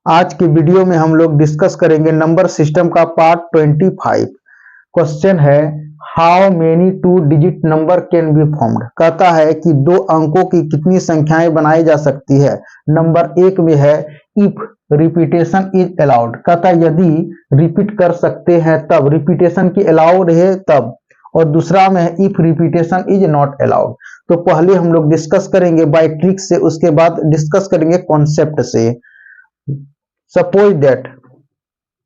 आज के वीडियो में हम लोग डिस्कस करेंगे नंबर सिस्टम का पार्ट 25। क्वेश्चन है how many two digit number can be formed. कहता है कि दो अंकों की कितनी संख्याएं बनाई जा सकती है। नंबर एक में है इफ रिपीटेशन इज अलाउड। कहता है यदि रिपीट कर सकते हैं तब, रिपीटेशन की अलाउड है तब। और दूसरा में है if repetition is not allowed. तो पहले हम लोग डिस्कस करेंगे बाय ट्रिक से, उसके बाद डिस्कस करेंगे कॉन्सेप्ट से। सपोज दैट,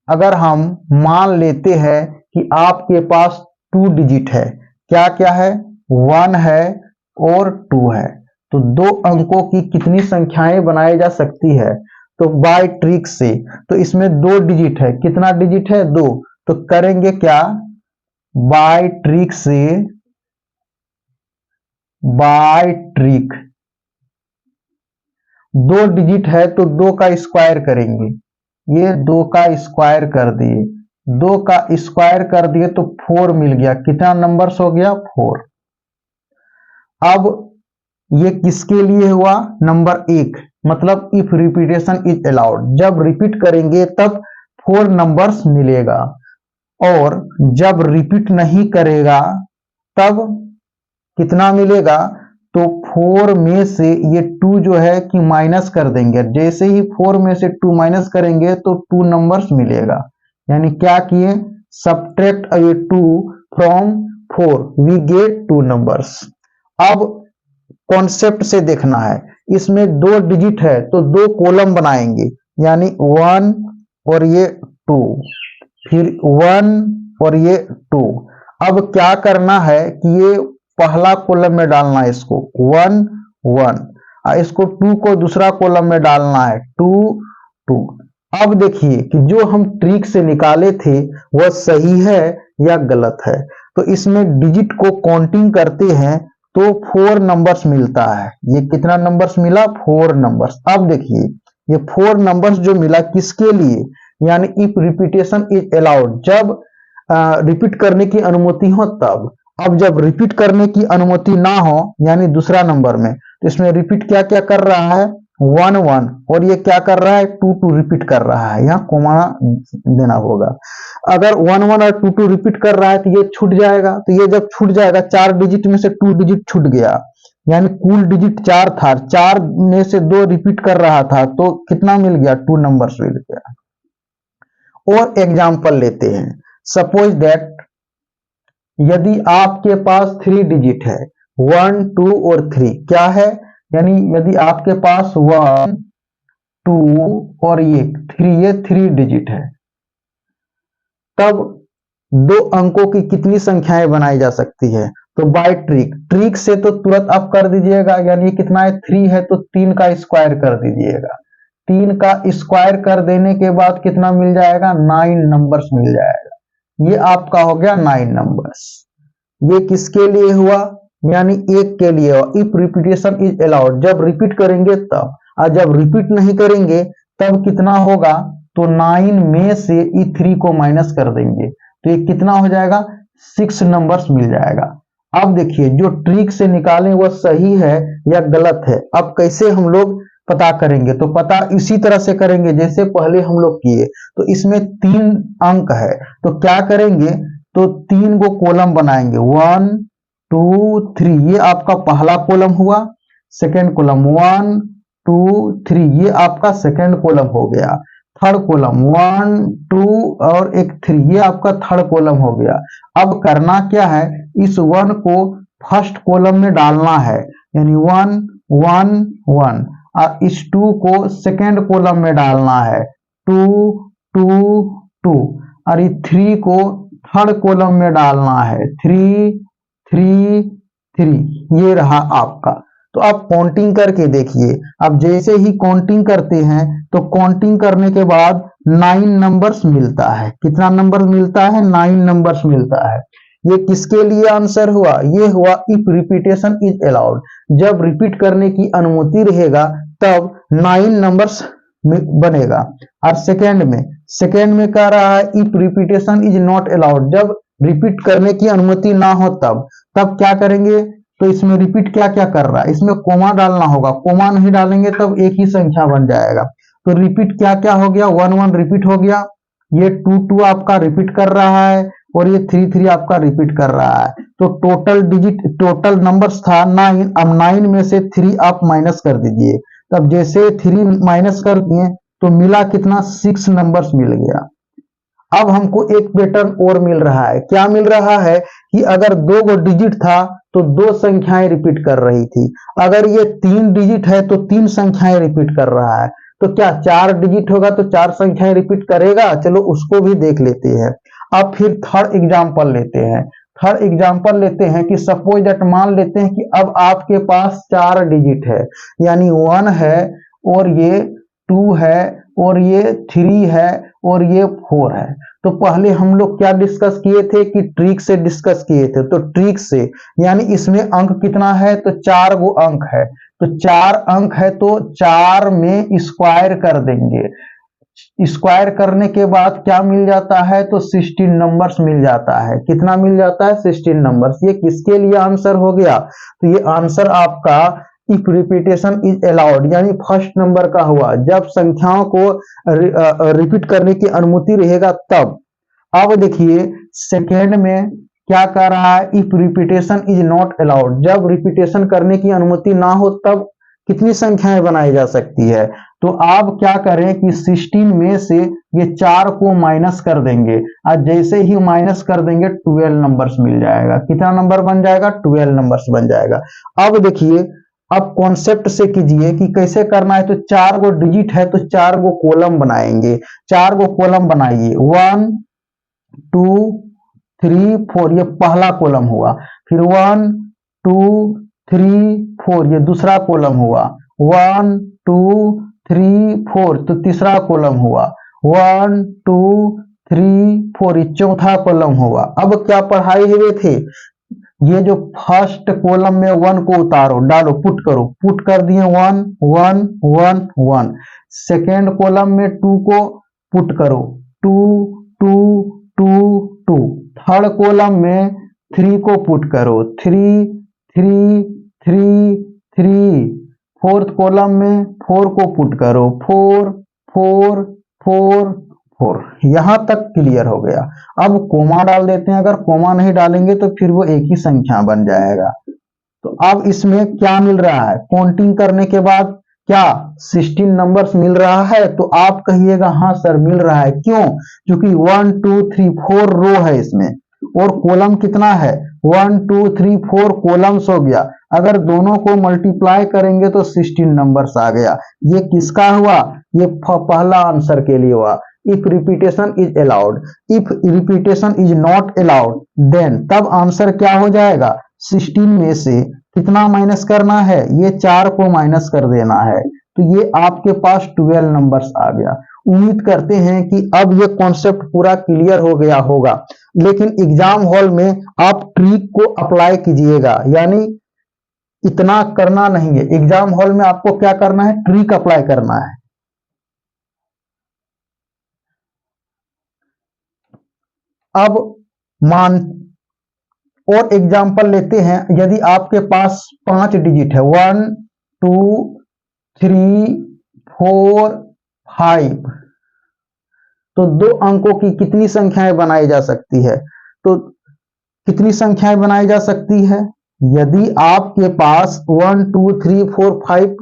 अगर हम मान लेते हैं कि आपके पास टू डिजिट है, क्या क्या है, 1 है और 2 है, तो दो अंकों की कितनी संख्याएं बनाई जा सकती है। तो बाय ट्रिक से, तो इसमें 2 डिजिट है, कितना डिजिट है 2, तो करेंगे क्या, बाय ट्रिक से, बाय ट्रिक 2 डिजिट है तो 2 का स्क्वायर करेंगे, ये 2 का स्क्वायर कर दिए, 2 का स्क्वायर कर दिए तो 4 मिल गया। कितना नंबर्स हो गया 4। अब ये किसके लिए हुआ, नंबर 1, मतलब इफ रिपीटेशन इज अलाउड, जब रिपीट करेंगे तब 4 नंबर्स मिलेगा, और जब रिपीट नहीं करेगा तब कितना मिलेगा, तो 4 में से ये 2 जो है कि माइनस कर देंगे। जैसे ही 4 में से 2 माइनस करेंगे तो 2 नंबर्स मिलेगा। यानी क्या किए, subtract away 2 from 4, we get 2 numbers. अब कॉन्सेप्ट से देखना है, इसमें 2 डिजिट है तो 2 कॉलम बनाएंगे, यानी 1 और ये 2, फिर 1 और ये 2। अब क्या करना है कि ये पहला कॉलम में डालना है, इसको 1 1, और इसको 2 को दूसरा कॉलम में डालना है 2 2। अब देखिए कि जो हम ट्रिक से निकाले थे वह सही है या गलत है। तो इसमें डिजिट को काउंटिंग करते हैं तो 4 नंबर्स मिलता है। ये कितना नंबर्स मिला, 4 नंबर्स। अब देखिए ये 4 नंबर्स जो मिला किसके लिए, यानी इफ रिपीटेशन इज अलाउड, जब रिपीट करने की अनुमति हो तब। अब जब रिपीट करने की अनुमति ना हो, यानी दूसरा नंबर में, तो इसमें रिपीट क्या क्या कर रहा है, 1 1, और ये क्या कर रहा है 2 2 रिपीट कर रहा है, यहाँ कोमा देना होगा। अगर 1 1 और 2 2 रिपीट कर रहा है तो ये छूट जाएगा, तो ये जब छूट जाएगा 4 डिजिट में से 2 डिजिट छूट गया, यानी कुल डिजिट 4 था, 4 में से 2 रिपीट कर रहा था, तो कितना मिल गया, 2 नंबर्स मिल गया। और एग्जाम्पल लेते हैं, सपोज दैट यदि आपके पास 3 डिजिट है, 1 2 और 3, क्या है, यानी यदि आपके पास 1 2 और ये 3, ये 3 डिजिट है, तब दो अंकों की कितनी संख्याएं बनाई जा सकती है। तो बाय ट्रिक, ट्रिक से तो तुरंत आप कर दीजिएगा, यानी कितना है 3 है तो 3 का स्क्वायर कर दीजिएगा, 3 का स्क्वायर कर देने के बाद कितना मिल जाएगा, 9 नंबर्स मिल जाएगा। ये आपका हो गया 9 नंबर्स। ये किसके लिए हुआ, यानी 1 के लिए हुआ, इफ रिपीटेशन इज अलाउड, जब रिपीट करेंगे तब, और जब रिपीट नहीं करेंगे तब कितना होगा, तो 9 में से ई 3 को माइनस कर देंगे, तो ये कितना हो जाएगा, 6 नंबर्स मिल जाएगा। अब देखिए जो ट्रिक से निकालें वह सही है या गलत है। अब कैसे हम लोग पता करेंगे, तो पता इसी तरह से करेंगे जैसे पहले हम लोग किए। तो इसमें 3 अंक है, तो क्या करेंगे, तो 3 को कॉलम बनाएंगे, 1 2 3, ये आपका पहला कॉलम हुआ, सेकेंड कॉलम 1 2 3, ये आपका सेकेंड कॉलम हो गया, थर्ड कॉलम 1 2 और एक 3, ये आपका थर्ड कॉलम हो गया। अब करना क्या है, इस 1 को फर्स्ट कॉलम में डालना है, यानी 1 1 1, और इस 2 को सेकेंड कॉलम में डालना है, 2 2 2, और ये 3 को थर्ड कॉलम में डालना है, 3 3 3, ये रहा आपका। तो आप काउंटिंग करके देखिए, अब जैसे ही काउंटिंग करते हैं तो काउंटिंग करने के बाद 9 नंबर्स मिलता है। कितना नंबर मिलता है, 9 नंबर्स मिलता है। ये किसके लिए आंसर हुआ, ये हुआ इफ रिपीटेशन इज अलाउड, जब रिपीट करने की अनुमति रहेगा तब 9 नंबर्स बनेगा। और सेकेंड में कह रहा है if repetition is not allowed, जब रिपीट करने की अनुमति ना हो तब क्या करेंगे, तो इसमें रिपीट क्या क्या कर रहा है, इसमें कोमा डालना होगा, कोमा नहीं डालेंगे तब एक ही संख्या बन जाएगा। तो रिपीट क्या क्या हो गया, 1 1 रिपीट हो गया, ये 2 2 आपका रिपीट कर रहा है और ये 3 3 आपका रिपीट कर रहा है। तो टोटल नंबर्स था 9। अब 9 में से 3 आप माइनस कर दीजिए। तब जैसे 3 माइनस कर दिए तो मिला कितना, 6 नंबर्स मिल गया। अब हमको एक पैटर्न और मिल रहा है, क्या मिल रहा है कि अगर 2 गो डिजिट था तो 2 संख्याएं रिपीट कर रही थी, अगर ये 3 डिजिट है तो 3 संख्याएं रिपीट कर रहा है। तो क्या 4 डिजिट होगा तो 4 संख्याएं रिपीट करेगा, चलो उसको भी देख लेते हैं। अब फिर थर्ड एग्जांपल लेते हैं कि सपोज दैट मान लेते हैं कि अब आपके पास 4 डिजिट है, यानी 1 है और ये 2 है और ये 3 है और ये 4 है। तो पहले हम लोग क्या डिस्कस किए थे कि ट्रिक से डिस्कस किए थे। तो ट्रिक से यानी इसमें अंक कितना है, तो 4 गो अंक है, तो 4 अंक है तो 4 में स्क्वायर कर देंगे। स्क्वायर करने के बाद क्या मिल जाता है, तो 16 नंबर्स मिल जाता है। कितना मिल जाता है, 16 नंबर्स। ये किसके लिए आंसर हो गया, तो ये आंसर आपका इफ रिपीटेशन इज अलाउड यानी फर्स्ट नंबर का हुआ, जब संख्याओं को रिपीट करने की अनुमति रहेगा तब। अब देखिए सेकेंड में क्या कर रहा है, if repetition is not allowed, जब रिपीटेशन करने की अनुमति ना हो तब कितनी संख्याएं बनाई जा सकती है। तो आप क्या करें कि 16 में से ये 4 को माइनस कर देंगे, आज जैसे ही माइनस कर देंगे 12 नंबर्स मिल जाएगा। कितना नंबर बन जाएगा, 12 नंबर्स बन जाएगा। अब देखिए, अब कॉन्सेप्ट से कीजिए कि कैसे करना है। तो 4 गो डिजिट है तो 4 गो कॉलम बनाएंगे, 4 गो कॉलम बनाइए, 1 2 3 4, ये पहला कॉलम हुआ। फिर 1 2 3 4, ये दूसरा कॉलम हुआ। 1 2 3 4, तो तीसरा कॉलम हुआ। 1 2 3 4, ये चौथा कॉलम हुआ। अब क्या पढ़ाए हुए थे, ये जो फर्स्ट कॉलम में 1 को उतारो, डालो, पुट करो, पुट कर दिए 1 1 1 1। सेकेंड कॉलम में 2 को पुट करो, 2 2 2 2। थर्ड कॉलम में 3 को पुट करो, 3 3 3 3। फोर्थ कॉलम में 4 को पुट करो, 4 4 4 4। यहां तक क्लियर हो गया। अब कोमा डाल देते हैं, अगर कोमा नहीं डालेंगे तो फिर वो एक ही संख्या बन जाएगा। तो अब इसमें क्या मिल रहा है, काउंटिंग करने के बाद क्या 16 नंबर्स मिल रहा है। तो आप कहिएगा हाँ सर मिल रहा है, क्यों, क्योंकि 1 2 3 4 रो है इसमें और कॉलम कितना है, 1 2 3 4 कॉलम्स हो गया। अगर दोनों को मल्टीप्लाई करेंगे तो 16 नंबर्स आ गया। ये किसका हुआ, ये पहला आंसर के लिए हुआ। If repetition is allowed, if repetition is not allowed then, तब आंसर क्या हो जाएगा, 16 में से कितना माइनस करना है, ये 4 को माइनस कर देना है। तो ये आपके पास 12 नंबर्स आ गया। उम्मीद करते हैं कि अब ये कॉन्सेप्ट पूरा क्लियर हो गया होगा। लेकिन एग्जाम हॉल में आप ट्रिक को अप्लाई कीजिएगा, यानी इतना करना नहीं है। एग्जाम हॉल में आपको क्या करना है, ट्रिक अप्लाई करना है। अब मान और एग्जाम्पल लेते हैं, यदि आपके पास 5 डिजिट है, 1 2 3 4 5, तो 2 अंकों की कितनी संख्याएं बनाई जा सकती है, तो कितनी संख्याएं बनाई जा सकती है, यदि आपके पास 1 2 3 4 5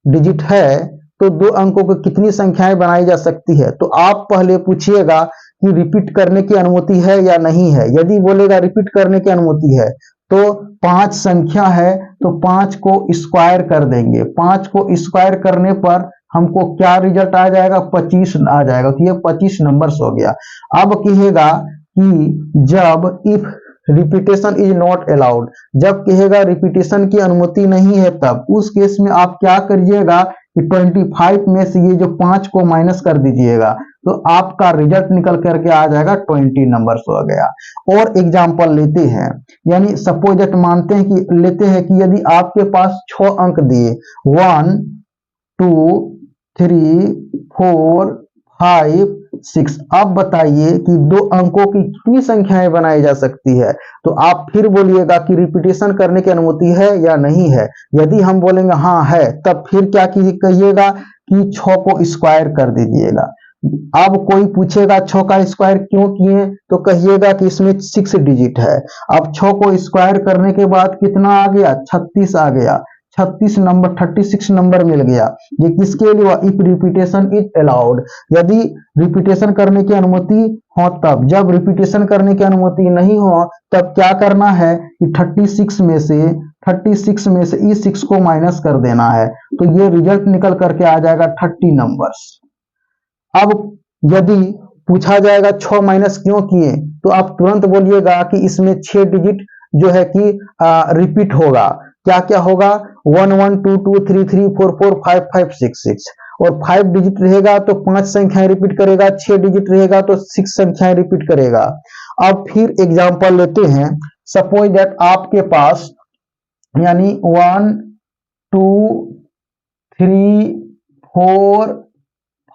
डिजिट है तो 2 अंकों की कितनी संख्याएं बनाई जा सकती है। तो आप पहले पूछिएगा कि रिपीट करने की अनुमति है या नहीं है। यदि बोलेगा रिपीट करने की अनुमति है तो 5 संख्या है तो 5 को स्क्वायर कर देंगे। 5 को स्क्वायर करने पर हमको क्या रिजल्ट आ जाएगा, 25 आ जाएगा। तो ये 25 नंबर्स हो गया। अब कहेगा कि जब if repetition is not allowed, जब कहेगा रिपीटेशन की अनुमति नहीं है, तब उस केस में आप क्या करिएगा कि 25 में से ये जो 5 को माइनस कर दीजिएगा तो आपका रिजल्ट निकल करके आ जाएगा 20 नंबर्स हो गया। और एग्जांपल लेते हैं, यानी सपोज दैट मानते हैं कि लेते हैं कि यदि आपके पास 6 अंक दिए 1 2 3 4 5 6। अब बताइए कि दो अंकों की कितनी संख्याएं बनाई जा सकती है। तो आप फिर बोलिएगा कि रिपीटेशन करने की अनुमति है या नहीं है। यदि हम बोलेंगे हाँ है, तब फिर क्या कहिएगा कि 6 को स्क्वायर कर दीजिएगा। अब कोई पूछेगा 6 का स्क्वायर क्यों किए, तो कहिएगा कि इसमें 6 डिजिट है। अब 6 को स्क्वायर करने के बाद कितना आ गया, 36 आ गया। 36 नंबर 36 नंबर मिल गया। ये किसके लिए, इफ रिपीटेशन इज अलाउड, यदि रिपीटेशन करने की अनुमति हो तब। जब रिपीटेशन करने की अनुमति नहीं हो तब क्या करना है कि 36 में से E6 को माइनस कर देना है, तो ये रिजल्ट निकल करके आ जाएगा 30 नंबर्स। अब यदि पूछा जाएगा 6 माइनस क्यों किए, तो आप तुरंत बोलिएगा कि इसमें 6 डिजिट जो है कि रिपीट होगा। क्या क्या होगा, 1 1 2 2 3 3 4 4 5 5 6 6, और 5 डिजिट रहेगा तो 5 संख्याएं रिपीट करेगा, 6 डिजिट रहेगा तो 6 संख्याएं रिपीट करेगा। अब फिर एग्जांपल लेते हैं। सपोज दैट आपके पास यानी 1 2 3 4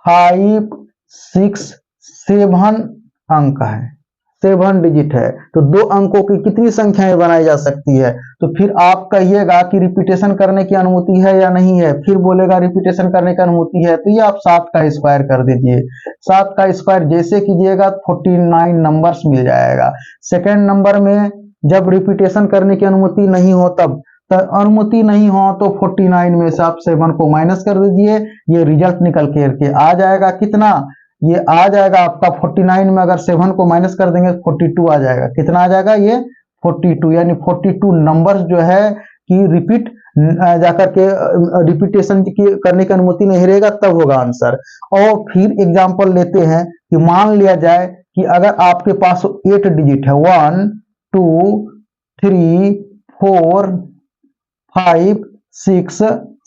5 6 7 अंक है, 7 डिजिट है, तो दो अंकों की कितनी संख्याएं बनाई जा सकती है। तो फिर आप कहिएगा कि रिपीटेशन करने की अनुमति है या नहीं है। फिर बोलेगा रिपीटेशन करने की अनुमति है, तो ये आप 7 का स्क्वायर कर दीजिए। 7 का स्क्वायर जैसे कीजिएगा 49 नंबर्स मिल जाएगा। सेकेंड नंबर में जब रिपीटेशन करने की अनुमति नहीं हो तब, अनुमति नहीं हो तो 49 में से आप 7 को माइनस कर दीजिए। ये रिजल्ट निकल के आ जाएगा कितना, ये आ जाएगा आपका 49 में अगर 7 को माइनस कर देंगे 42 आ जाएगा। कितना आ जाएगा, ये 42, यानी 42 नंबर्स जो है कि रिपीट जाकर के रिपीटेशन करने की अनुमति नहीं रहेगा, तब होगा आंसर। और फिर एग्जांपल लेते हैं कि मान लिया जाए कि अगर आपके पास 8 डिजिट है, 1 2 3 4 5 6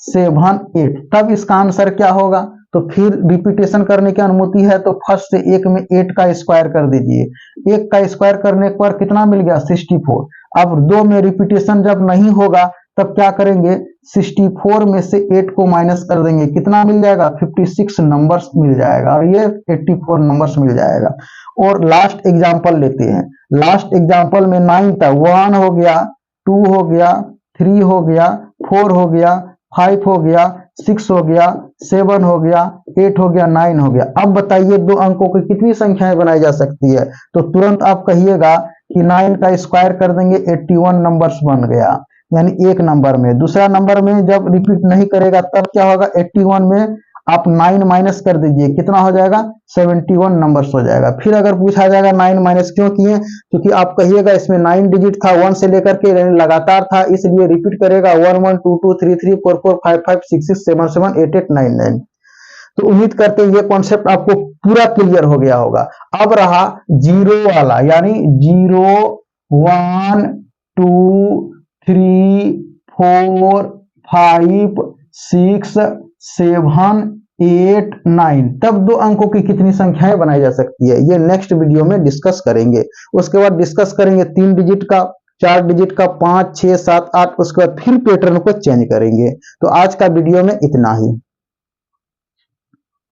7 8, तब इसका आंसर क्या होगा। तो फिर रिपीटेशन करने की अनुमति है तो फर्स्ट से एक में 8 का स्क्वायर कर दीजिए। 1 का स्क्वायर करने पर कितना मिल गया, 64। अब 2 में रिपीटेशन जब नहीं होगा तब क्या करेंगे, 64 में से 8 को माइनस कर देंगे, कितना मिल जाएगा, 56 नंबर्स मिल जाएगा, और ये 84 नंबर्स मिल जाएगा। और लास्ट एग्जाम्पल लेते हैं। लास्ट एग्जाम्पल में 9 था, 1 हो गया, 2 हो गया, 3 हो गया, 4 हो गया, 5 हो गया, 6 हो गया, 7 हो गया, 8 हो गया, 9 हो गया। अब बताइए दो अंकों की कितनी संख्याएं बनाई जा सकती है। तो तुरंत आप कहिएगा कि 9 का स्क्वायर कर देंगे, 81 नंबर्स बन गया, यानी एक नंबर में। दूसरा नंबर में जब रिपीट नहीं करेगा तब क्या होगा, 81 में आप 9 माइनस कर दीजिए, कितना हो जाएगा, 71 नंबर्स हो जाएगा। फिर अगर पूछा जाएगा 9 माइनस क्यों किए, क्योंकि आप कहिएगा इसमें 9 डिजिट था, 1 से लेकर के लगातार था, इसलिए रिपीट करेगा 1 1 2 2 3 3 4 4 5 5 6 6 7 7 8 8 9 9। तो उम्मीद करते हैं ये कॉन्सेप्ट आपको पूरा क्लियर हो गया होगा। अब रहा जीरो वाला, यानी 0 1 2 3 4 5 6 7 8 9, तब दो अंकों की कितनी संख्याएं बनाई जा सकती है, ये नेक्स्ट वीडियो में डिस्कस करेंगे। उसके बाद डिस्कस करेंगे 3 डिजिट का, 4 डिजिट का, 5 6 7 8, उसके बाद फिर पैटर्न को चेंज करेंगे। तो आज का वीडियो में इतना ही।